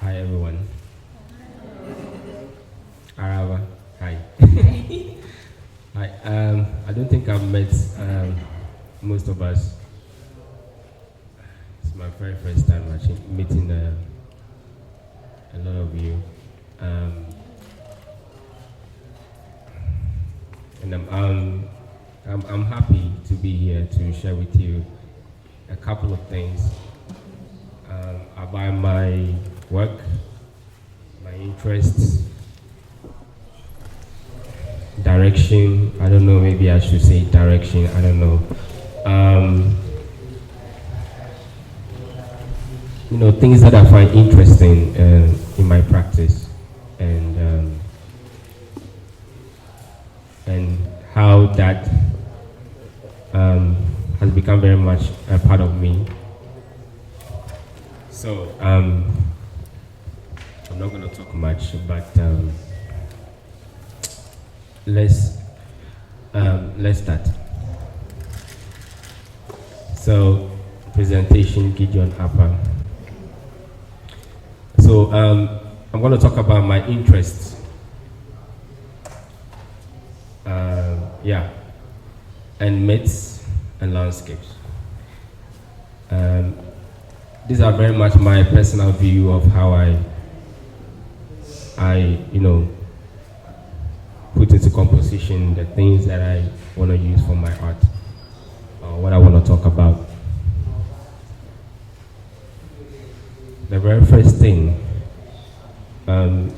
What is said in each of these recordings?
Hi everyone. Arava, hi. Hi. I don't think I've met most of us. It's my very first time actually meeting a lot of you. And I'm happy to be here to share with you a couple of things about my work, my interests, direction. I don't know, maybe I should say direction, I don't know. Things that I find interesting in my practice, and how that has become very much a part of me. So I'm not going to talk much, but let's start. So presentation, Gideon Appah. So I'm going to talk about my interests. And myths and landscapes. These are very much my personal view of how I put into composition the things that I want to use for my art, or what I want to talk about. The very first thing, as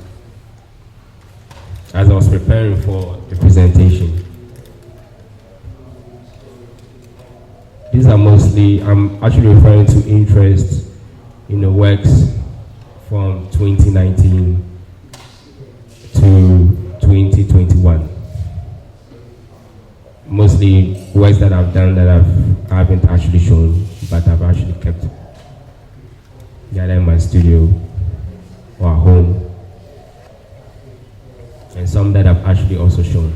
I was preparing for the presentation, these are mostly, I'm actually referring to interest in the works from 2019 to 2021. Mostly works that I've done that I haven't actually shown, but I've actually kept either in my studio or at home, and some that I've actually also shown.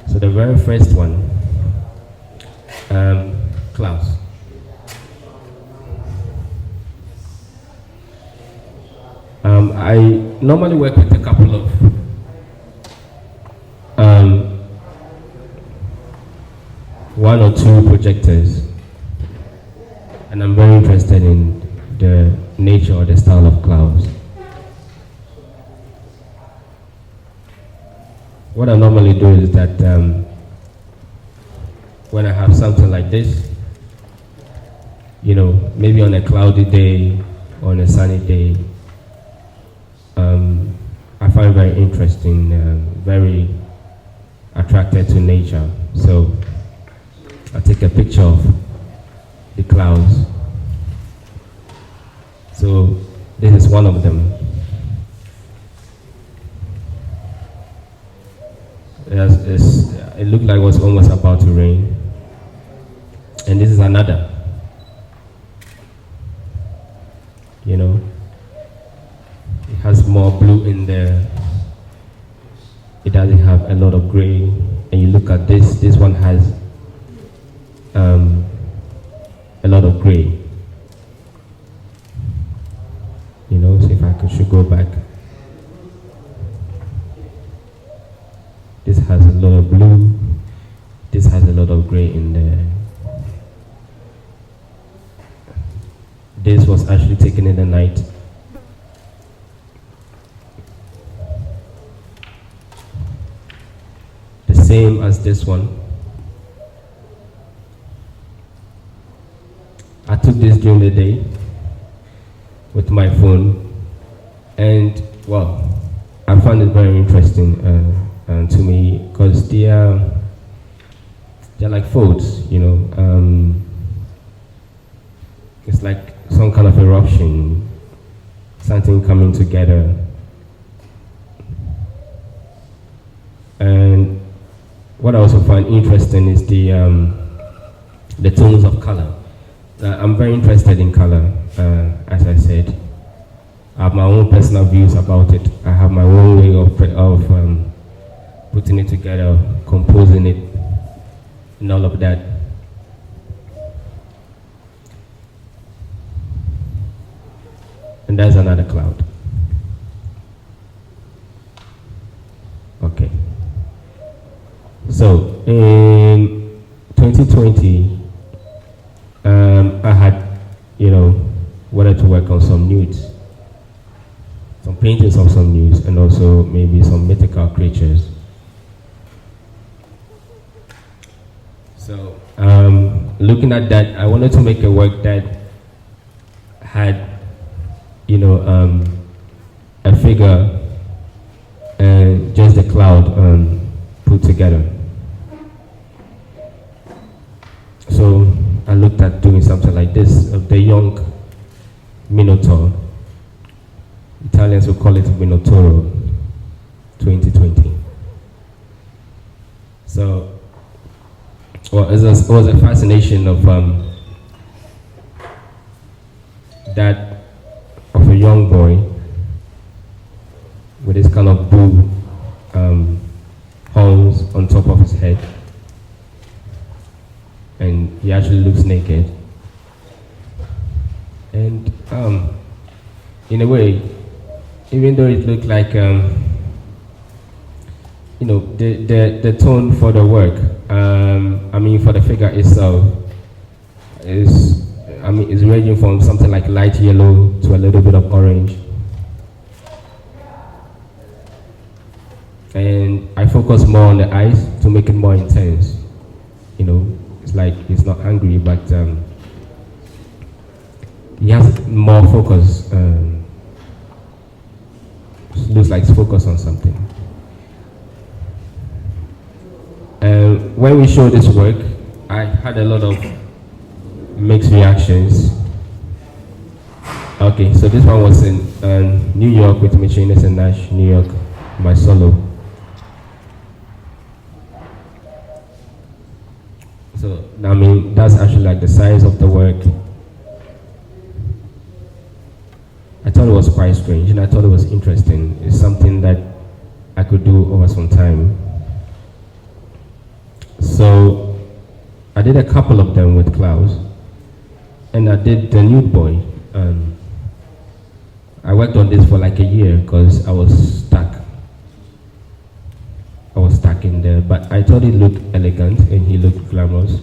So the very first one, clouds. I normally work with a couple of one or two projectors, and I'm very interested in the nature or the style of clouds. What I normally do is that when I have something like this, maybe on a cloudy day or on a sunny day, I find very interesting, very attracted to nature. So I take a picture of the clouds. So this is one of them. It looked like it was almost about to rain. And this is another. It has more blue in there. It doesn't have a lot of gray. And you look at this one has a lot of gray. So if I should go back. This has a lot of blue. This has a lot of gray in there. This was actually taken in the night. The same as this one. I took this during the day with my phone, and well, I found it very interesting to me, because they're like folds, it's like some kind of eruption, something coming together. And what I also find interesting is the tones of color. I'm very interested in color, as I said. I have my own personal views about it. I have my own way of putting it together, composing it, and all of that. that's another cloud. Okay. So in 2020, I had, wanted to work on some nudes, some paintings of some nudes, and also maybe some mythical creatures. So looking at that, I wanted to make a work that had, a figure and just a cloud put together. So I looked at doing something like this of the young Minotaur. Italians will call it Minotauro 2020. So, well, it was a fascination of that of a young boy with this kind of bull horns on top of his head, and he actually looks naked. And in a way, even though it looked like the tone for the work, for the figure itself is ranging from something like light yellow to a little bit of orange. And I focus more on the eyes to make it more intense. It's like he's not angry, but he has more focus. Looks like he's focused on something. When we showed this work, I had a lot of mixed reactions. Okay, so this one was in New York with Machinist and Nash, New York, my solo. So, that's actually like the size of the work. I thought it was quite strange, and I thought it was interesting. It's something that I could do over some time. So, I did a couple of them with clouds, and I did the nude boy. I worked on this for like a year because I was stuck. In there, but I thought it looked elegant and he looked glamorous.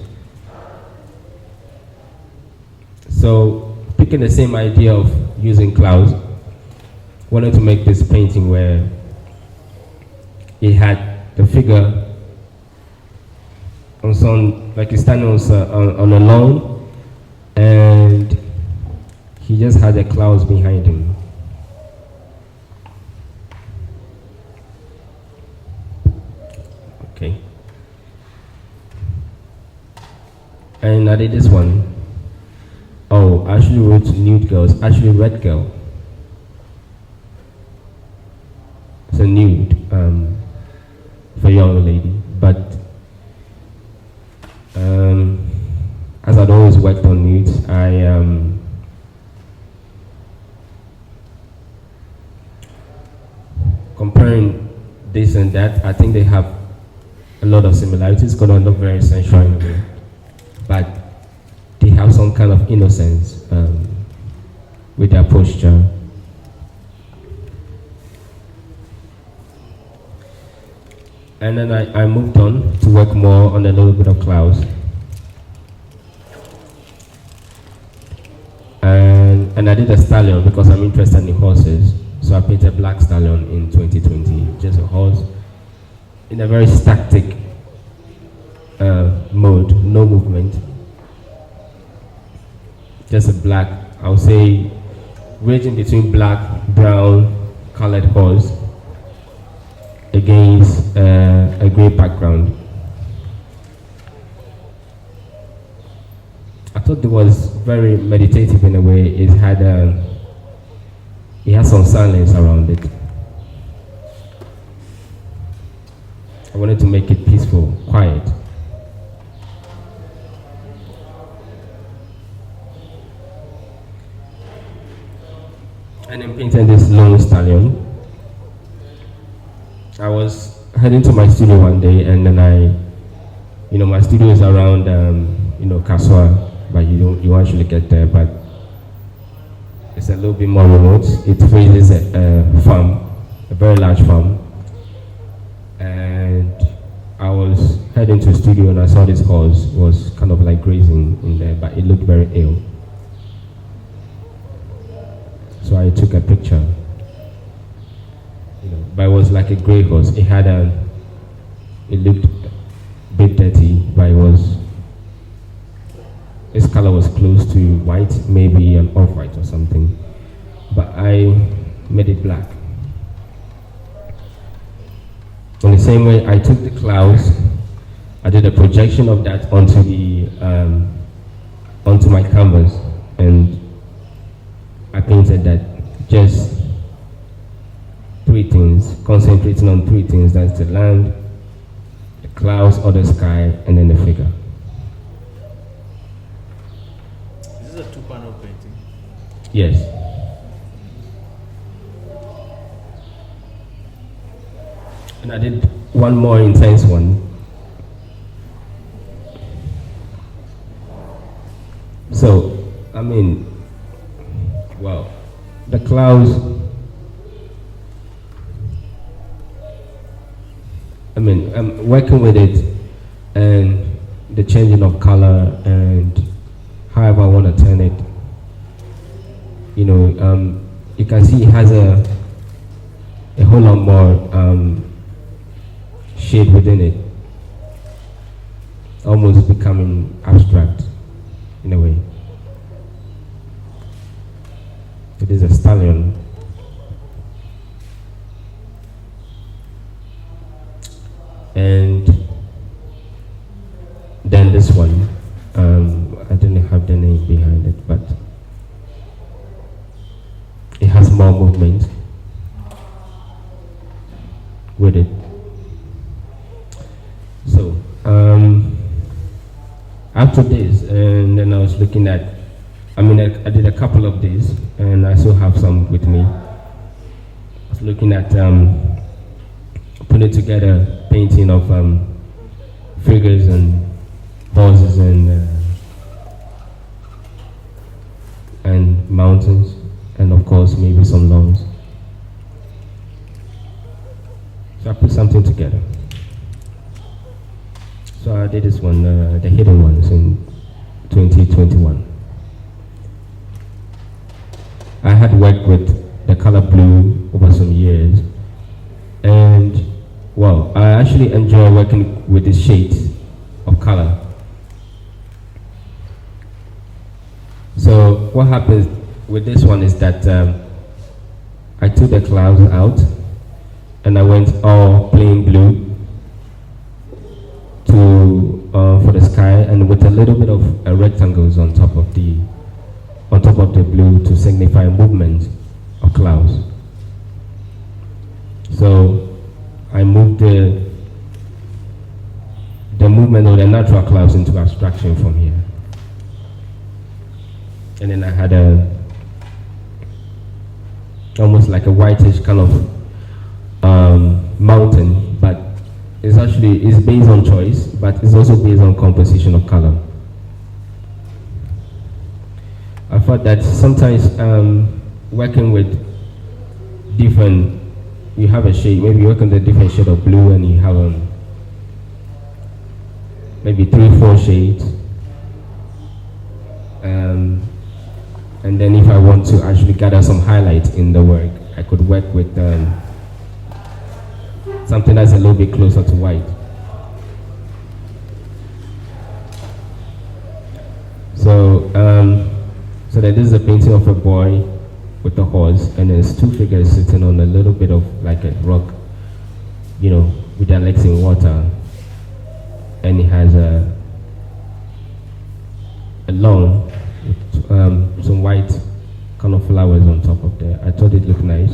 So, picking the same idea of using clouds, wanted to make this painting where it had the figure on some, like he's standing on a lawn, and he just had the clouds behind him. Okay. And I did this one. Oh, I actually wrote nude girls, actually red girl. It's a nude for a young lady, but as I'd always worked on nudes, comparing this and that, I think they have a lot of similarities, because they're not very sensual in a way, but they have some kind of innocence with their posture. And then I moved on to work more on a little bit of clouds. And I did a stallion because I'm interested in horses. So I painted a black stallion in 2020, just a horse in a very static mode, no movement. Just a black, I would say, ranging between black, brown, colored horse against a gray background. I thought it was very meditative in a way. It had some silence around it. I wanted to make it peaceful, quiet. And then painted this lone stallion. I was heading to my studio one day, and then my studio is around, Kaswa, but you don't actually get there. But It's a little bit more remote. It faces a farm, a very large farm. And I was heading to the studio and I saw this horse was kind of like grazing in there, but it looked very ill. So I took a picture. But it was like a gray horse. It looked a bit dirty, but its color was close to white, maybe an off-white or something. But I made it black. In the same way, I took the clouds, I did a projection of that onto my canvas, and I painted that, just three things, concentrating on three things. That's the land, the clouds or the sky, and then the figure. This is a two-panel painting? Yes. And I did one more intense one. So, well, the clouds, I'm working with it and the changing of color and however I want to turn it. You can see it has a whole lot more shade within it, almost becoming abstract in a way. It is a stallion. And then this one, I didn't have the name behind it, but it has more movement with it. So, after this, and then I was looking at, I did a couple of these, and I still have some with me. I was looking at putting together painting of figures and horses and mountains, and of course maybe some lawns. So I put something together. So I did this one, the hidden ones, in 2021. I had worked with the color blue over some years, and well, I actually enjoy working with the shades of color. So what happens with this one is that I took the clouds out and I went all plain blue for the sky, and with a little bit of rectangles on top of the blue to signify movement of clouds. So I moved the movement of the natural clouds into abstraction from here. And then I had almost like a whitish kind of mountain, but it's based on choice, but it's also based on composition of color. I thought that sometimes working with different, you have a shade, maybe you work on the different shade of blue and you have maybe 3-4 shades. And then if I want to actually gather some highlight in the work, I could work with something that's a little bit closer to white. So, so that this is a painting of a boy with a horse, and there's two figures sitting on a little bit of like a rock, with their legs in water, and it has a lawn with some white kind of flowers on top of there. I thought it looked nice.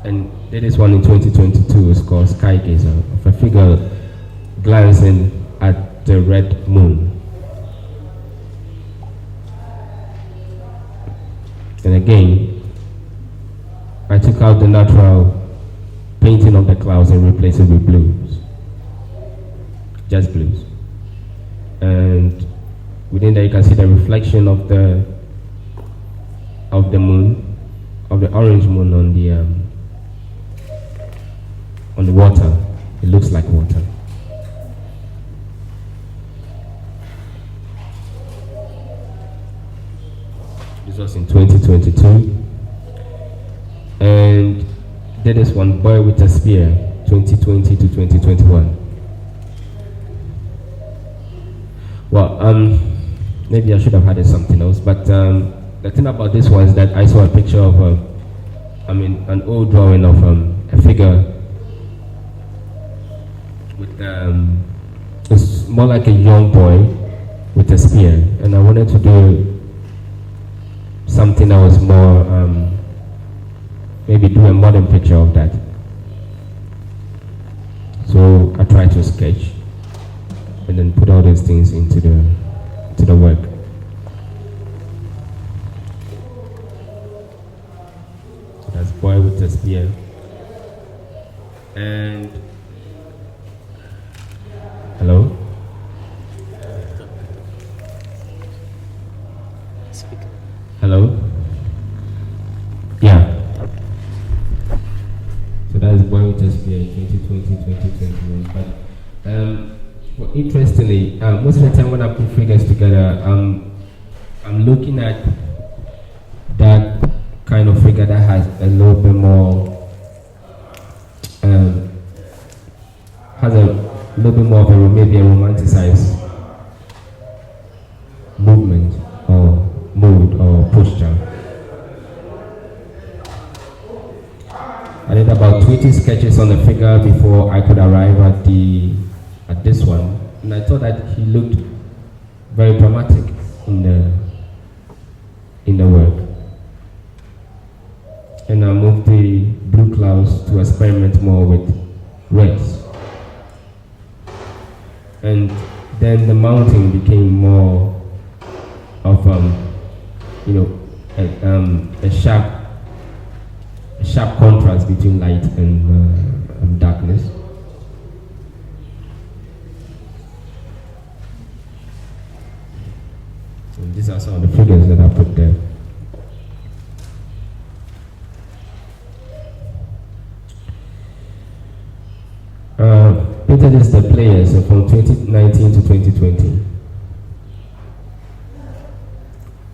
And did this one in 2022. It's called Sky Gazer, of a figure glancing at the red moon. And again, I took out the natural painting of the clouds and replaced it with blues. Just blues. and within there you can see the reflection of the moon, of the orange moon on the water. It looks like water. This was in 2022. And there is one, Boy with a Spear, 2020 to 2021. Well, maybe I should have added something else, but the thing about this was that I saw a picture of, an old drawing of a figure with, it's more like a young boy with a spear, and I wanted to do something that was more, maybe do a modern picture of that. So I tried to sketch and then put all these things into the work. So that's Boy with the Spear. And hello? Hello? Yeah. So that's Boy with the Spear, 2020, 2021. But interestingly, most of the time when I put figures together, I'm looking at that kind of figure that has a little bit more, of a maybe a romanticized movement or mood or posture. I did about 20 sketches on the figure before I could arrive at this one, and I thought that he looked very dramatic in the work. And I moved the blue clouds to experiment more with reds. And then the mountain became more of a sharp contrast between light and darkness. And these are some of the figures that I put there. Painted is the players from 2019 to 2020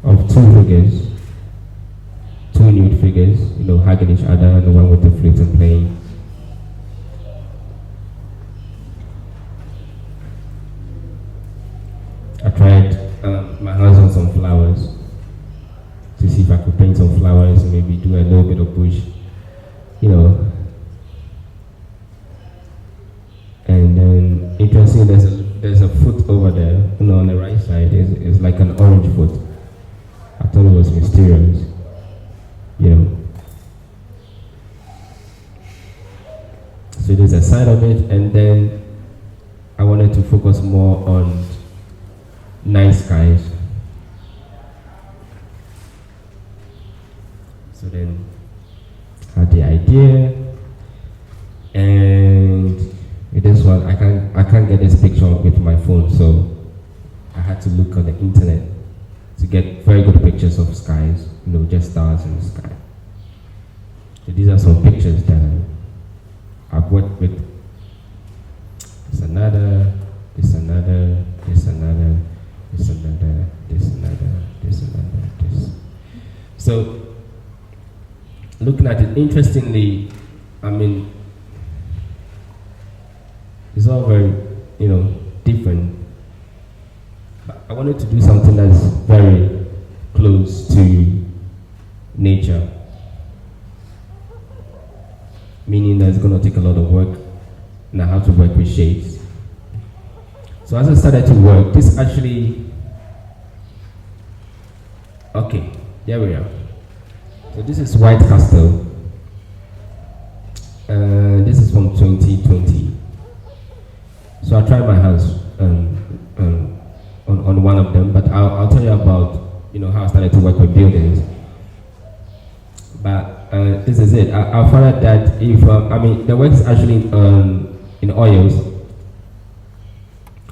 of two figures, two nude figures, hugging each other, and the one with the flute and playing. I tried my hands on some flowers to see if I could paint some flowers and maybe do a little bit of bush, And then interesting, there's a foot over there, on the right side. It's like an orange foot. I thought it was mysterious, So there's a side of it, and then I wanted to focus more on night skies. So then I had the idea, and with this one, I can't get this picture with my phone, so I had to look on the internet to get very good pictures of skies, just stars in the sky. So these are some pictures that I've worked with. There's another, there's another, there's another, there's another, there's another, there's another, this. So looking at it, interestingly, it's all very, different. But I wanted to do something that's very close to nature. Meaning that it's going to take a lot of work, and I have to work with shades. So as I started to work, this actually, okay, there we are. So this is White Castle. This is from 2020. So I tried my hands on one of them, but I'll tell you about how I started to work with buildings. But this is it. I found out that if the work is actually in oils,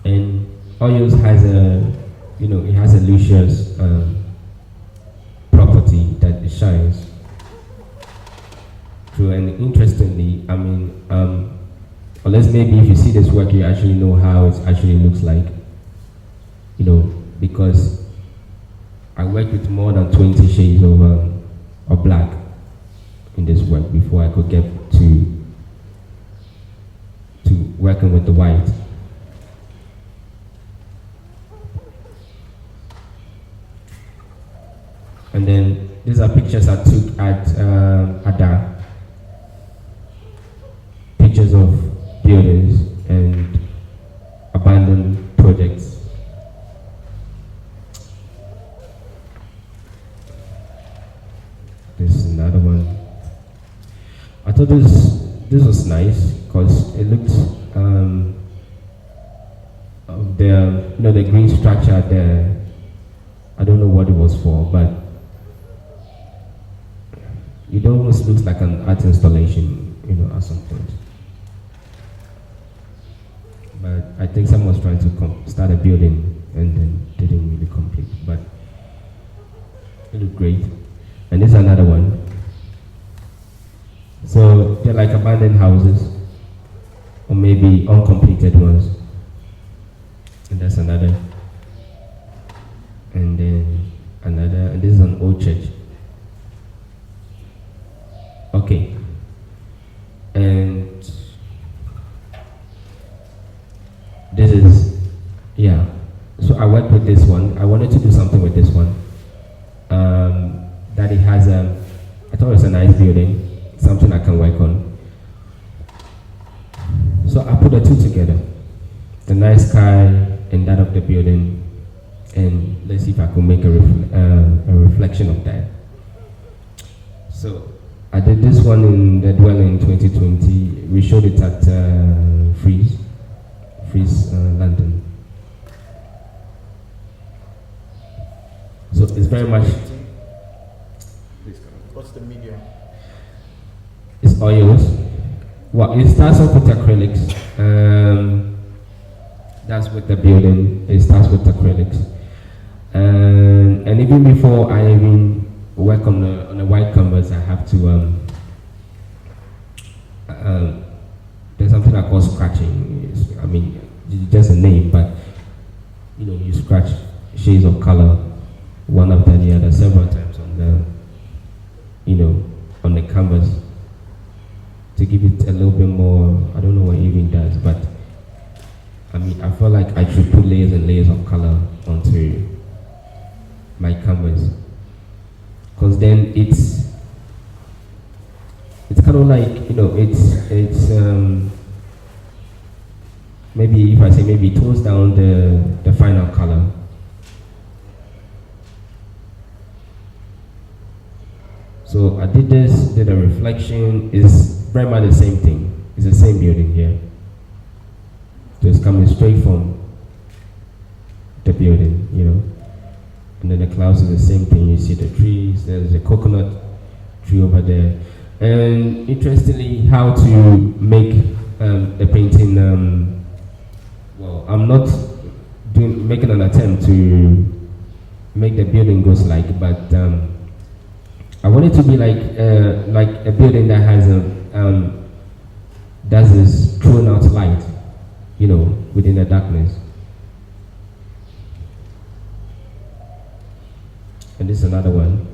and oils has a, it has a luscious property that it shines through. And interestingly, I mean, unless maybe if you see this work, you actually know how it actually looks like, because I worked with more than 20 shades of black in this work before I could get to working with the white. And then these are pictures I took at Ada. Pictures of buildings and abandoned projects. This is another one. I thought this was nice because it looked the green structure there. I don't know what it was for, but it almost looks like an art installation, at some point. But I think someone was trying to start a building and then didn't really complete, but it looked great. And this is another one. So they're like abandoned houses, or maybe uncompleted ones. And that's another. And then another, and this is an old church. Okay. And this is, yeah. So I worked with this one. I wanted to do something with this one. That it has I thought it was a nice building, something I can work on. So I put the two together, the night sky and that of the building, and let's see if I could make a reflection of that. So I did this one in the dwelling in 2020. We showed it at Freeze, London. So it's very much. What's the medium? It's oils. Well, it starts off with acrylics. That's with the building. It starts with acrylics. And even before I even work on the white canvas, I have to. There's something I call scratching. It's just a name, but you scratch shades of color one after the other several times on the on the canvas to give it a little bit more. I don't know what it even does, but I feel like I should put layers and layers of color onto my canvas, because then it's kind of like it's maybe if I say maybe it tones down the final color. So I did a reflection. It's very much the same thing. It's the same building here. So it's coming straight from the building, And then the clouds is the same thing. You see the trees. There's a coconut tree over there. And interestingly, how to make the painting. Well, I'm not making an attempt to make the building ghost like, but I want it to be like a building that has does this thrown out light, within the darkness. And this is another one.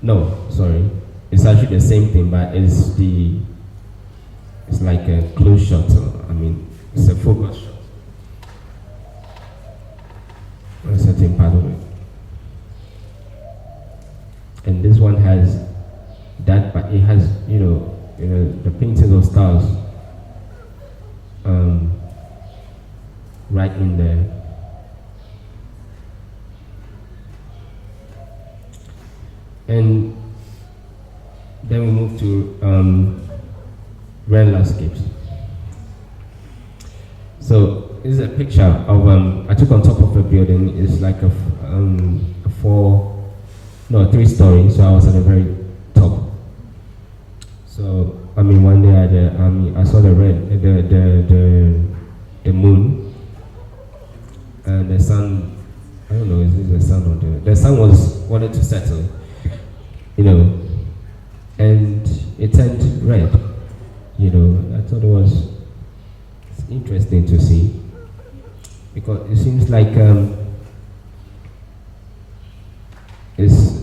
No, sorry. It's actually the same thing, but it's like a close shot. It's a focus shot. A certain part of it. And this one has that, but it has, the paintings of stars right in there. And then we move to red landscapes. So this is a picture of I took on top of a building. It's like a 3-story. So I was at the very top. So one day I saw the moon, the sun, I don't know, is this the sun or the sun wanted to settle, you know, and it turned red, you know. I thought it's interesting to see, because it seems like it's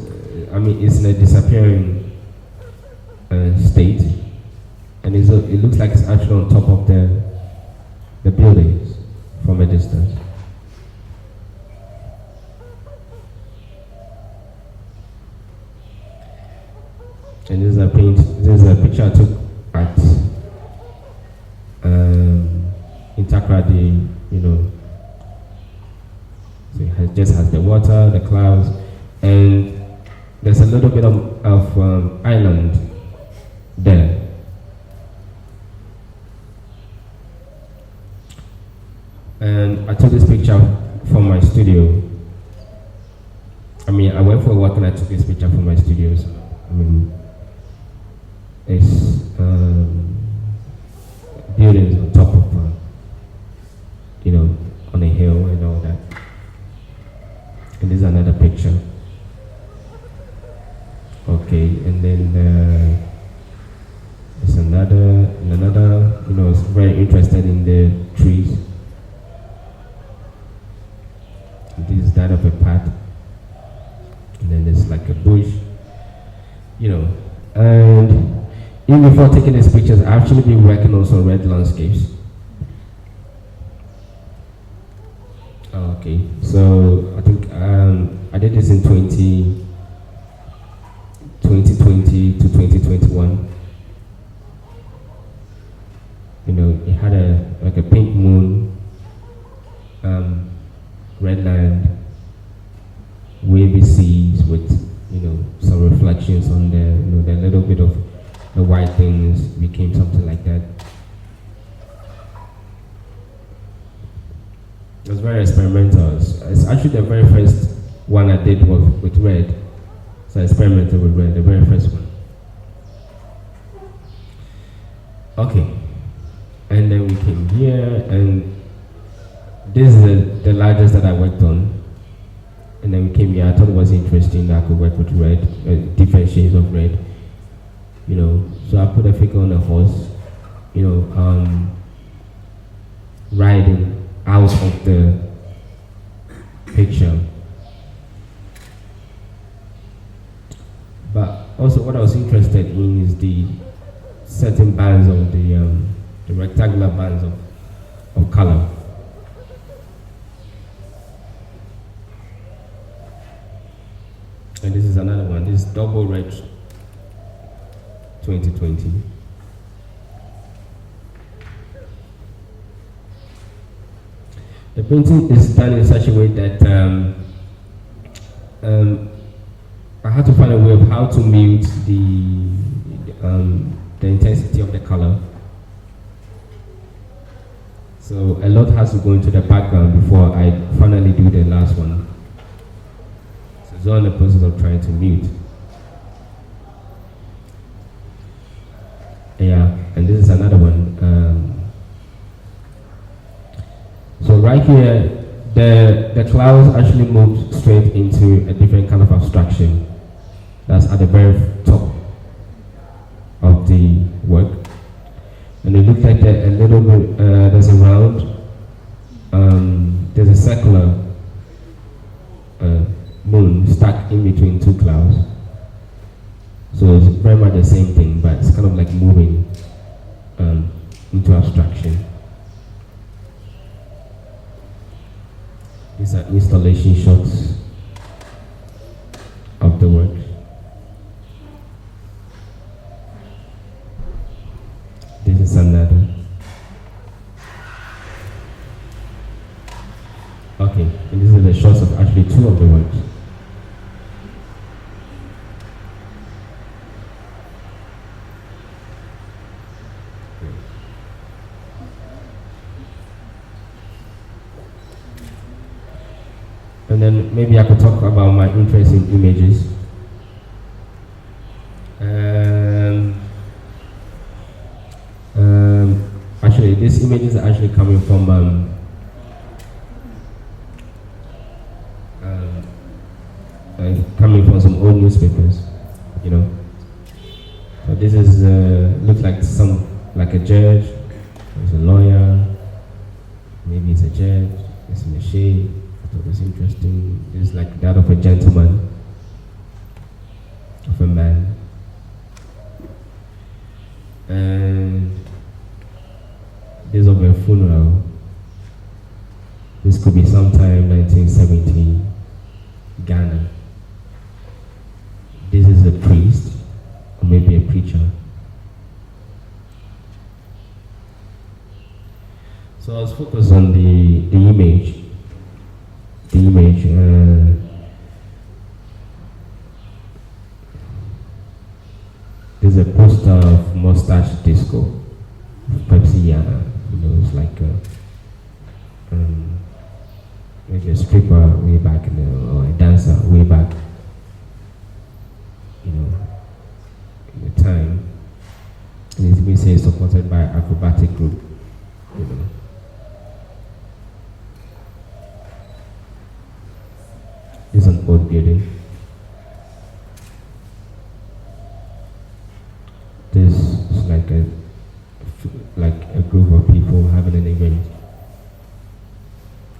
in a disappearing state, and it looks like it's actually on top of the buildings from a distance. And this is a picture I took at in Takoradi, you know. So it just has the water, the clouds, and there's a little bit of island there. And I took this picture from my studio. I mean, I went for a walk and I took this picture from my studio. So, I mean, it's buildings on top of, you know, on a hill and all that. And this is another picture. Okay, and then there's another, you know, it's very interested in the trees. This is that of a path. And then there's like a bush, you know. And even before taking these pictures, I've actually been working on some red landscapes. Okay, so I think I did this in 2020 to 2021. You know, it had a pink moon, red land, wavy seas with, you know, some reflections on the, you know, the little bit of the white things became something like that. It was very experimental. It's actually the very first one I did was with red. So I experimented with red, the very first one. Okay. And then we came here, and this is the largest that I worked on. And then we came here. I thought it was interesting that I could work with red, different shades of red. You know, so I put a figure on a horse, you know, riding out of the picture. But also what I was interested in is the certain bands of the rectangular bands of color. And this is another one. This is double red 2020. The painting is done in such a way that I had to find a way of how to mute the intensity of the color. So a lot has to go into the background before I finally do the last one. So it's all in the process of trying to mute. Yeah, and this is another one. So right here, the clouds actually moved straight into a different kind of abstraction. That's at the very top of the work. And it looks like a little bit, there's a round, there's a circular moon stuck in between two clouds. So it's very much the same thing, but it's kind of like moving into abstraction. These are installation shots of the work. This is another. Okay, and these are the shots of actually two of the works. And then maybe I could talk about my interest in images. Actually, these images are actually coming from some old newspapers, you know. So this is looks like a judge, there's a lawyer, maybe it's a judge, it's in the shade. I thought it was interesting. It's like that of a gentleman, of a man. And this of a funeral. This could be sometime 1970, Ghana. This is a priest, or maybe a preacher. So I was focused on the image. The image. There's a poster of Mustache Disco, Pepsi Yana. You know, it's like maybe a stripper way back or a dancer way back, you know, in the time. And it's been said supported by acrobatic group, you know. This is an old building. This is like a group of people having an event.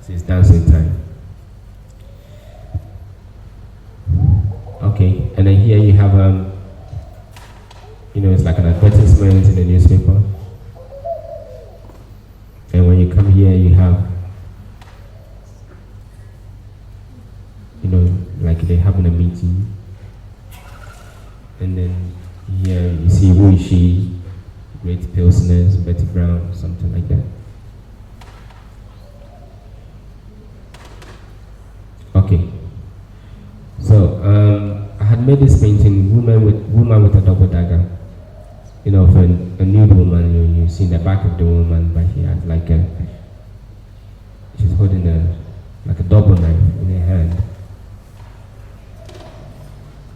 It's dancing time. Okay, and then here you have you know, it's like an advertisement in the newspaper. And when you come here, you have, you know, like they're having a meeting. And then here you see who is she, Great Pilsners, Betty Brown, something like that. Okay, so I had made this painting, woman with a double dagger. You know, for a nude woman, you see the back of the woman, but she has like she's holding like a double knife in her hand,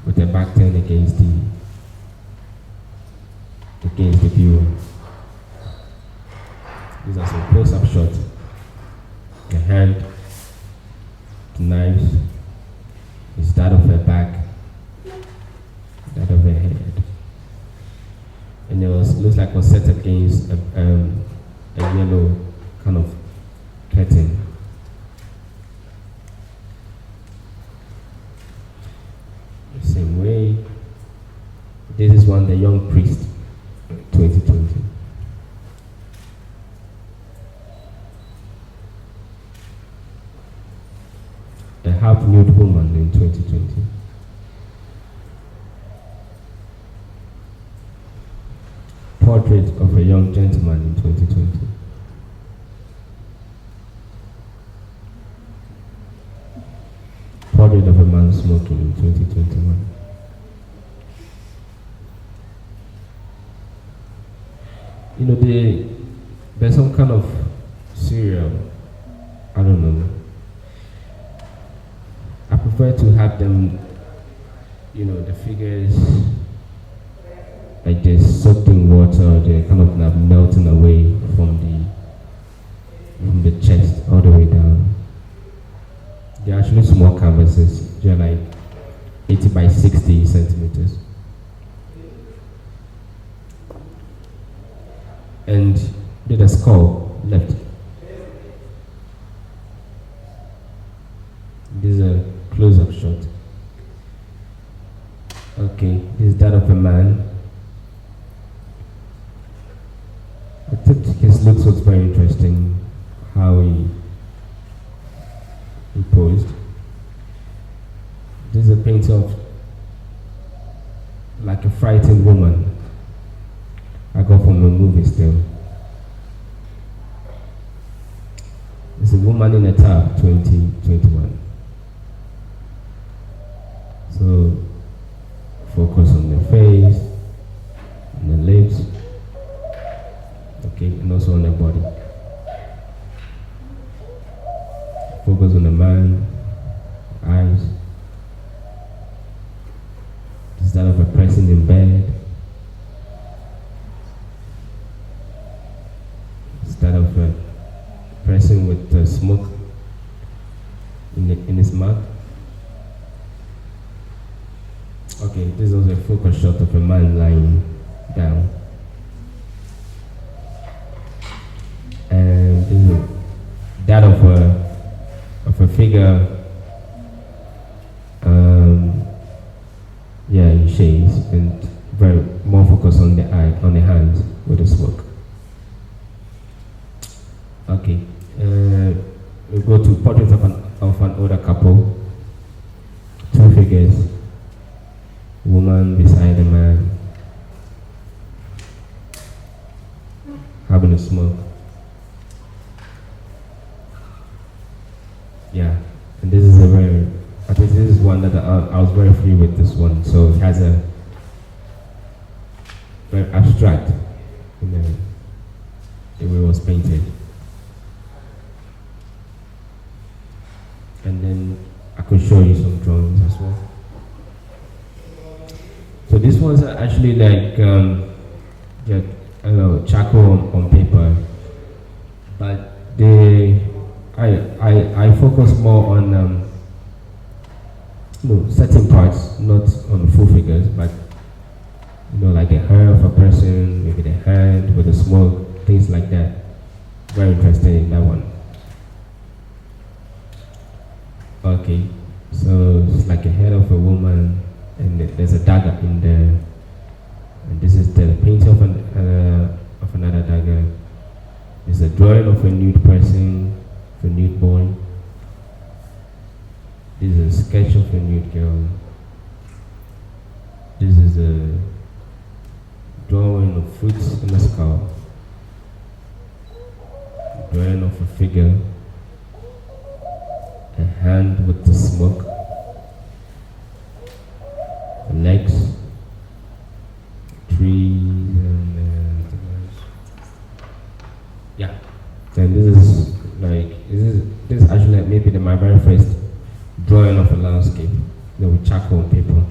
with her back turned against the viewer. These are some close-up shots. The hand. The knives is that of her back, that of her head, and it looks like it was set against a yellow kind of curtain. The same way, this is one, the young priest, 2020. A half-nude woman in 2020. Portrait of a young gentleman in 2020. Portrait of a man smoking in 2021. You know, there's some kind of serial, I don't know. I prefer to have them, you know, the figures like they're soaked in water, they're kind of like melting away from the chest all the way down. They're actually small canvases, they're like 80 by 60 centimeters. And there's a skull left. This is a close-up shot. Okay, this is that of a man. I think his looks was very interesting, how he posed. This is a painting of like a frightened woman I got from a movie still. It's a woman in a tub, 2021. So focus on the face, on the lips, okay, and also on the body. Focus on the man, eyes. Instead of a person in bed, instead of a person with smoke in his mouth. Okay, this was a focus shot of a man lying down. And this is that of a figure, in shades, and very more focus on the eye, on the hands with the smoke. Okay, we go to portraits of an older couple. Two figures, woman beside a man, having a smoke. Yeah, and this is I think this is one that I was very free with this one. So it has a very abstract, the way it was painted. And then I could show you some drawings as well. So this one's actually like, charcoal on paper, but I focus more on certain parts, not on full figures, but like the hair of a person, maybe the hand with the smoke, things like that. Very interested in that one. Okay, so it's like a head of a woman, and there's a dagger in there, and this is the painting of another dagger. There's a drawing of a nude person, of a nude boy. This is a sketch of a nude girl. This is a drawing of fruits in a skull. Drawing of a figure. A hand with the smoke. The legs. Trees and yeah. And this is actually maybe my very first drawing of a landscape, with charcoal paper.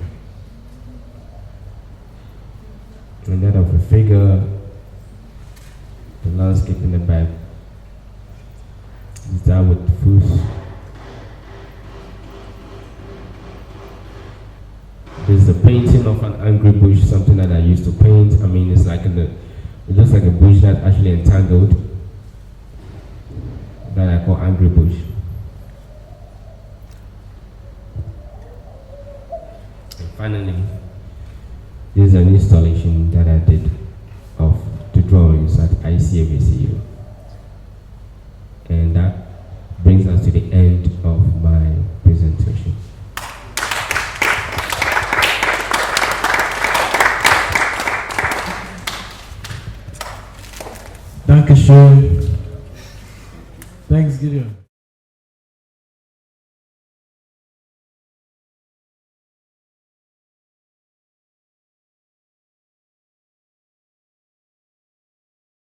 And that of a figure, the landscape in the back. Is that with the fruits? There's a painting of an angry bush, something that I used to paint. I mean, it's like it looks like a bush that's actually entangled, that I call angry bush. Finally, this is an installation that I did of the drawings at ICAVCU. And that brings us to the end of my presentation. Dankeschön. Thanks, Gideon.